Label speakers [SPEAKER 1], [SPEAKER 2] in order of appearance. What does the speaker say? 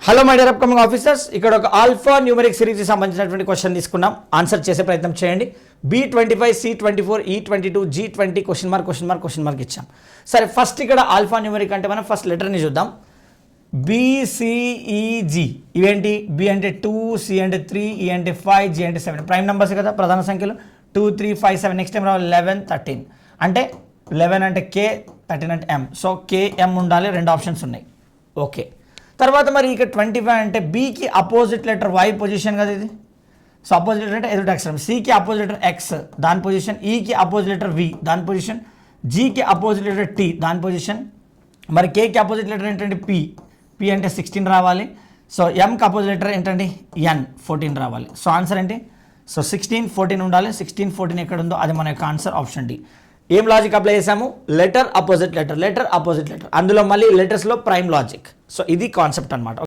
[SPEAKER 1] Hello my dear upcoming officers, ఇక్కడ ఒక alpha numeric సిరీస్కి సంబంధించినటువంటి క్వశ్చన్ తీసుకున్నాం. ఆన్సర్ చేసే ప్రయత్నం చేయండి. B25, C24, E22, G20 question mark ఇచ్చాం. సరే, ఫస్ట్ ఇక్కడ ఆల్ఫా న్యూమరిక్ అంటే మనం ఫస్ట్ లెటర్ని చూద్దాం. BCEG ఇవేంటి? B అంటే 2, C అంటే 3, E అంటే 5, G అంటే 7. ప్రైమ్ నెంబర్స్ కదా, ప్రధాన సంఖ్యలు. 2, 3, 5, 7. నెక్స్ట్ టైం రావాలి 11, 13. అంటే 11 అంటే K, 13 అంటే M. సో KM ఉండాలి. రెండు ఆప్షన్స్ ఉన్నాయి. ఓకే, తర్వాత మరి ఇక 25 అంటే బీకి అపోజిట్ లెటర్ Y పొజిషన్ కదా ఇది. సో అపోజిట్ లెటర్ అంటే ఎదుటి అక్షరం. సికి అపోజిట్ లెటర్ X దాని పొజిషన్. ఈకి అపోజిట్ లెటర్ V దాని పొజిషన్. జీకి అపోజిట్ లెటర్ T దాని పొజిషన్. మరి కేకి అపోజిట్ లెటర్ ఏంటంటే P అంటే 16 రావాలి. సో ఎంకి అపోజిట్ లెటర్ ఏంటంటే N 14 రావాలి. సో ఆన్సర్ ఏంటి? సో 16, 14 ఉండాలి. 16, 14 ఎక్కడ ఉందో అది మన యొక్క ఆన్సర్, ఆప్షన్ డి. ఏం లాజిక్ అప్లై చేసాము? లెటర్ అపోజిట్ లెటర్, అందులో మళ్ళీ లెటర్స్లో ప్రైమ్ లాజిక్. సో ఇది కాన్సెప్ట్ అనమాట.